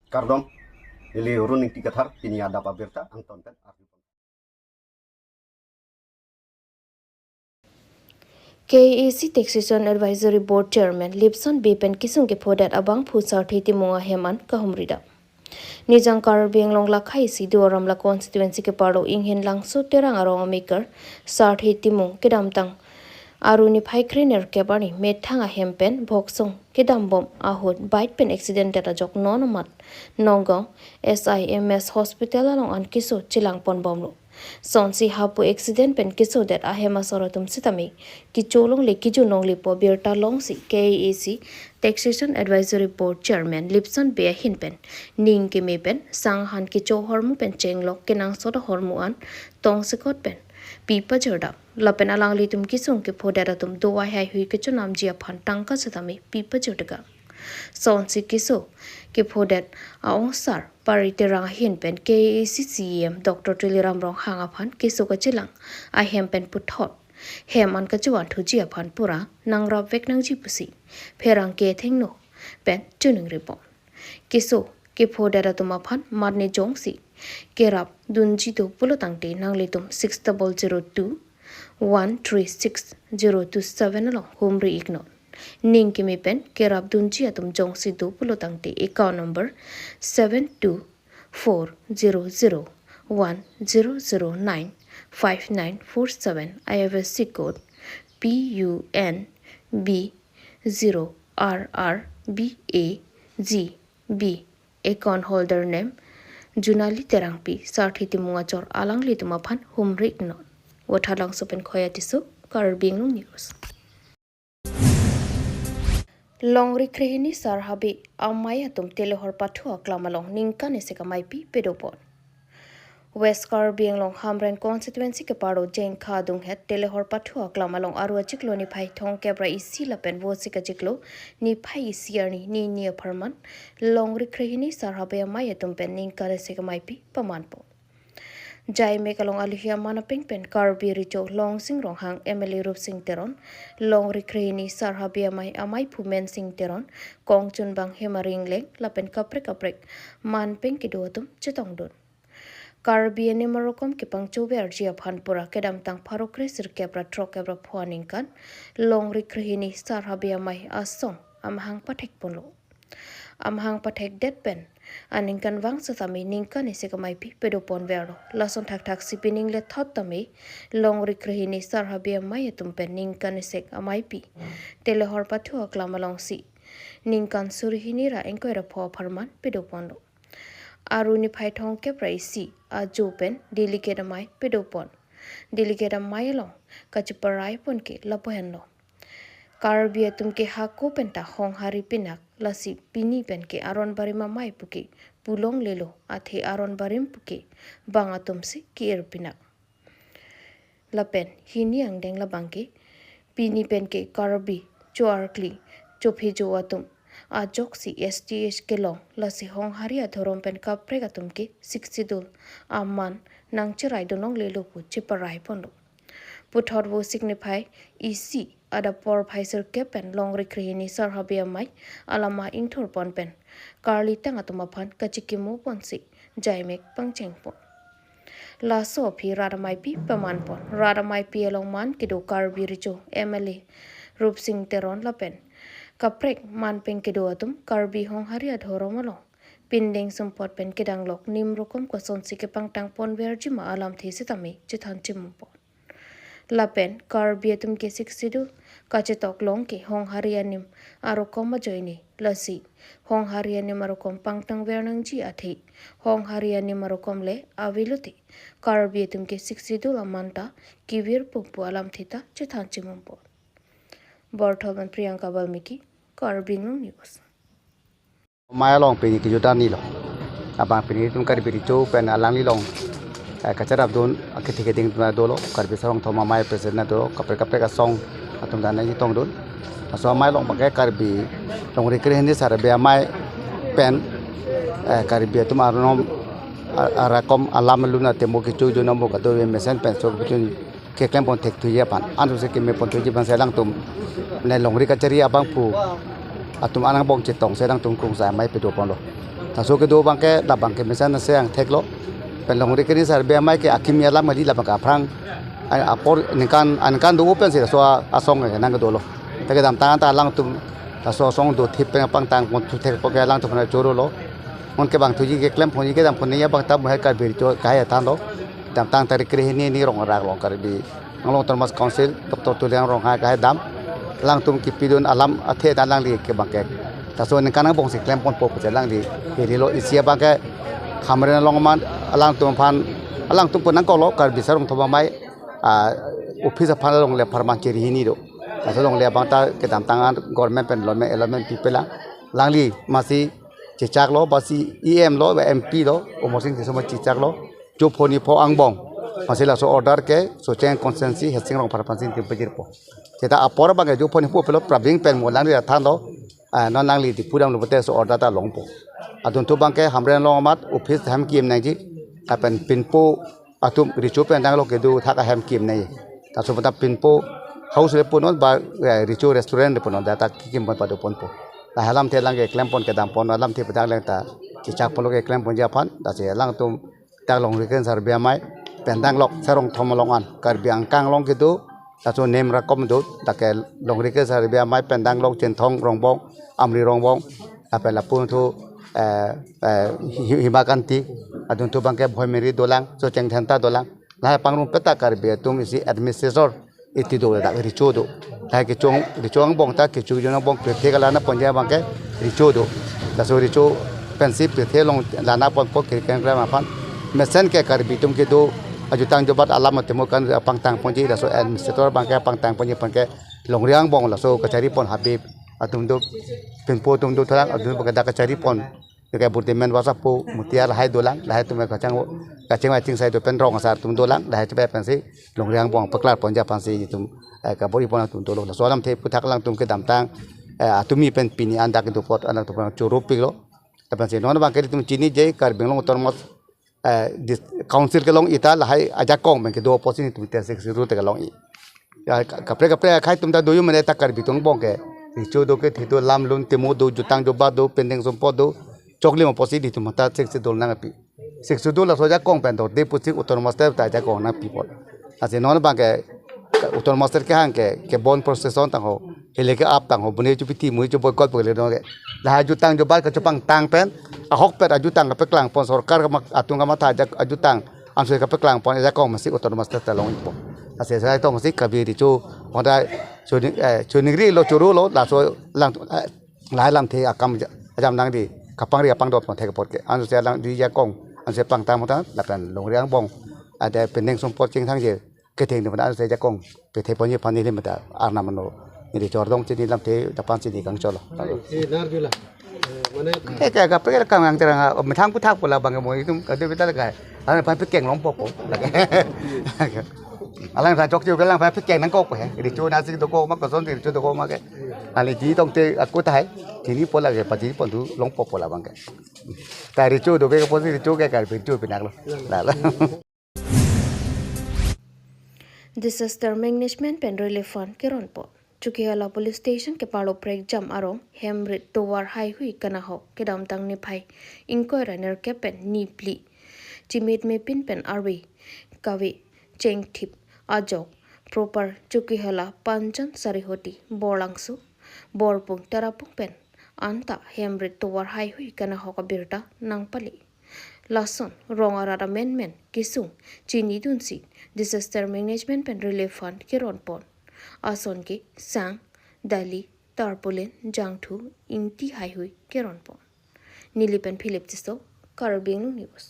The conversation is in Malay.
Kardom, ili running tikathar ini ada pabirta angton pen. KAC Taxation Advisory Board Chairman Lipson Bipen Kisung ke Podat Abang Pusar Thiti Munga Heman Kahumrida. Nijang Karbi Anglong Lakhai si Duaram La constituency ke Paro Inghin Langso Terang Arong Maker Sar Thiti Mung Kedamtang Aruni Pai Kriner Kebani Metanga Hempen Boksong Kedam Bom Ahud Bite Pen Accident Data Jok Nonomat Nongong SIMS Hospital along an Kiso Chilang Pon Bomlo. Sonsi hapu accident pen kiso that ahema soratum sitami kicholong le kijunong lipo birta long si KAC Taxation Advisory Board Chairman Lipson Bea Hinpen ning ke pen sang han kicho hormu pen chenglok kenang soda hormuan tong sekot pen pipa jorda lapen alang litum kisung ke podaratum doa hai hui kichunam jia phan tangka sitami pipa jordaga Sonsi kiso ke podet aong sar parite rang hin pen KACCM Dr. Tuliram rong hangaphan kiso ka chilang a hem pen puthot hem an ka chuan thuji aphan pura nang rap vek nang ji pusi pherang ke thengno pen chuning repon kiso ke podera tuma phan marne jongsi kerap dunji to pulotangte nang litum 6002 1360227 along humri ignore Ning kimi pen kerap dunji atum jong si do pulotangte account number 724001009594 IFSC code PUNB0RRBAGB account holder name Junali Terangpi Sarthi Timungachor Alang Litumaphan Humrik non Wathalang Sopen Khoyatisu Karbi Anglong News Longri krehini sarhabi amaya tum telehor pathua klamalong ningka neseka maipi pedopon West Karbi Anglong Hamren constituency ke paro jeng khadung het telehor pathua klamalong arwa chiklo ni phai thong kebra isi lapen vosika chiklo ni phai isiarni ni aparman longri krehini sarhabi amaya tum pen ningka neseka maipi pamanpo Jai mekalong alihia mana pengpen Karbi richo long sing rong hang Emily Rup Sing Teron long rikreni sarhabi amai pumen sing teron kong chun bang hemaring leng lapen kaprek man peng kidotum chitong don Karbi ane marokom ki pangcho berji aphan pura kedam tang parokre sir kebra trok kebra phuaning kan long rikreni sarhabi amai asong amhang pathek ponlo amhang pathek det pen aning kan wang satami ningkan ise kamai pi pedopon vero lason thak sipining le thot tami long rikrehini sarhabi amai tumpen ningkan ise amai pi telehor pathu aklamalong si ningkan surhini ra engkoira pho pharman pedopon aruni phaithong ke praisi a jopen delicate amai pedopon delicate amai long kachiparai pon ke lapohen lo Karbi atum ke hako penta hong hari pinak lasi pini pen ke aron bari mamai puke pulong lelo athe aron barim puke bang atum se kier pinak lapen hini ang deng labang ke pini pen ke Karbi choarkli chophe jo atum a joksi STH ke long lasi hong hari athorom pen kapre atum ke 60 dul amman nang chirai donong lelo pu chiparai pondo puthor wo signify EC ada por phaisar kepen long rikrehini sarhabi amai alama ingthor pon pen karli tang atuma phan kachikimo ponsi jaimek pangcheng pon laso phi radamai pi paman pon radamai pi along man kido Karbi richo MLA Rup Sing Teron lapen kaprek man pen kido atum Karbi hong hari adhoromalo pindeng sumpot pen kidang lok nim rokom ko sonsi ke pangtang pon verji ma alam these tami chithan chimpo Lapen Karbi atum ke 60 kachetok long ke hong harianim aro koma joini lasi hong harianim aro kom pangtang vernang ji athi hong harianim aro kom le aviluti Karbi atum ke 60 lamanta kivir pupu alam thita chithan chimumpo Borthoban Priyanka Balmiki Karbi Anglong News Maya long peni ki juta ni lo abang peni tum Karbi richo pen alang li long kacarap don ketika tinggal dulu Karbi sarong thoma mai presiden dulu kapre ka song atum dana ni tong don so mai long pakai Karbi long rikrehni sarbe mai pen Karbi atum arom arakom alam luna temo ki chu jono mo ka do mesen pen so bitun ke klem pon tek tu ya pan anu se ke me pon tu ji ban selang tum ne long ri kachari abang pu atum anang bong chetong selang tum kung sa mai pe do pon lo ถ้าสู้กันดูบางแกดับบางแกไม่ใช่นั่นเสียงเทคโลเป็นลงรีคดีสารเบียไม่แกอาคิมีอาลัมมาดีละบางกาพรังอัปอร์นิกันดูเป็นสิส่วนอาสงกันนั่งกันดูโลแต่ก็ดำตาตาลังตุ้มถ้าส่วนสงดูทิพเป็นปังตังคนทุเทคพวกแกลังตุ้มในจูโรโลมันแกบางทุจีแกเคลมพนี้แกดำคนนี้บางตับมันให้การบิดโจกายทันโลดำตังแต่รีคดีนี่รองรากรองการบิอังลงตอร์มัสคอนซิลดรตุเลียงรองหากายดำลังตุ้มกิปิดุนอาลัมอาเทดันลังลีแกบางแกแต่ส่วนในการนั่งบงสิเคลมคนโปรเจลังลีเฮลิโลอิเซียบางแกคำเรียนลงมาลังตุ้มพันลังตุ้มคนนั่งก็โลการบิสรงทบาไม่อุปสรรคพันลงเลี้ยพาร์มันเจริญนี่ดูแต่ส่วนลงเลี้ยบางตาเกิดตามต่างกันกอร์เมนเป็นลอนเมนเอลเมนพีเปล่าลังลีมาซีจิจักโลบาซีEMโลแบบ MP โลโอโมซิงที่สมัยจิจักโลจูพอนีพออังบงมาซีละโซออเดอร์แกโซเชนคอนเซนซีเฮสิงลงพาร์มันซิงที่เป็นจิรโปเจ้าอัปปอร์บางแกจูพอนีพอเป็นโลปรับดิ้งเป็นหมดลังลีท่านโลนอนลังลีที่พูดดังลงไปเตะโซออเดอร์ตาหลงโปอาตุนทุบางแกหำเรียนลงมาอุปสรรคแฮมกิมในจีเป็นปินโปอาตุมริจูเป็นดังโลกดูทักแฮมกิมในแต่สมมติปินโปเฮาส์เลปนนบาริจูรีสอร์ทเลปนนแต่ตาคิมปนปาดูปนโปแต่ฮาลัมเทลังเกเคลมปนกระดามปนฮาลัมเทปดังเลงตาจิจักปนโลกเคลมปนยาพันแต่เสียลังตุมตาลงริเกนสารเบียไม่เป็นดังโลกสรงทอมลงอันการเบียงกังลงกิดูแต่ส่วนเนมรักก็มดูแต่แกลงริเกนสารเบียไม่เป็นดังโลกเจนทองรองบงอัมรีรองบงแต่ละปุ่นทุhimakanti adun tu bangke boy meri dolang so cheng thanta dolang la pangrung peta karbe tum isi administrator iti do da richo do ta ke chong bong ta ke chu jona bong pe the kala na ponja bangke richo do da so richo pensip pe the long lana pon pok ke kan gra ma pan mesen ke karbi tum ke do ajutang jobat alam temo kan pangtang ponji da so administrator bangke pangtang ponji panke long riang bong la so kachari pon habib atum do penpo tum do thalang adun bagada kachari pon juga burdimen wasapu mutiara hai dolang lahai tu mereka kacang macing saya tu penrong asar tu dolang lahai coba pensi long riang buang peklar ponja pensi itu kabori pon tu dolong soalam te putak lang tum ke damtang atumi pen pini anda ke tu pot anak tu pun curup pilo tapi pensi non bang ke tu cini je kar benglong tormos council ke long ita lahai ajak kong ben ke dua posisi tu te seksiru te ke long i kapre khai tum ta doyu mene tak kar bitung bong ke ricu do ke thido lam lun temu do jutang do ba do pendeng sompo do chokli mo posi di tu mata seksi dol na pi seksi dol la soja kong pen do de pusi utor master ta ja kong na pi pot ase non ba ke utor master ke hang ke bon procession tang ho hele ke ap tang ho bune chu piti mu chu boy kot pole no ke la jutang jo ba ka chupang tang pen a hok pet ajutang ka pe klang pon sarkar ka atung ka mata ja ajutang ansoi ka pe klang pon ja kong masi utor master ta long po ase sai tong si ka bi ri chu onda chuningri lo churu lo la so lang lai lam the akam ajam nang di kapang ria pang dot pon thek pot ke an se lang di ja kong an se pang ta mo ta la kan long riang bong ade peneng som pot ching thang je ke theng de an se ja kong pe the pon ye pan ni le mata arna mano ni chor dong chi ni lam the ta pan chi di kang cholo e nar jula mane ke ka pe ka ngang terang me thang pu thak pola bang mo itum ka de ta la ka an pan pe keng long pop la ke alang sa chok chiu ka lang pe keng nang kok pe ri chu na sing to ko ma ko son ri chu to ko ma ke ali ji tong te aku tai thì ní pola cái bát pon tu long pop pola bang cái tại ricu do cái pon ricu cái ricu pinak lo lah Disaster Management Pen Relief Fund Keron Po Chukiala Police Station ke palo break jam arong hemrit towar hai hui kana ho ke dam tang ni phai inko raner ke pen ni pli chimit me pin pen arwi kawi cheng thip ajok proper Chukihala panchan sarihoti borlangsu borpung tarapung pen anta hemrit towar hai hui kana ho ka birta nang pali lason rongara men kisung chini dunsi disaster management pen relief fund keron pon ason ke sang dali tarpolin jangthu inti hai hui keron pon nilipen philip tiso Karbi Anglong news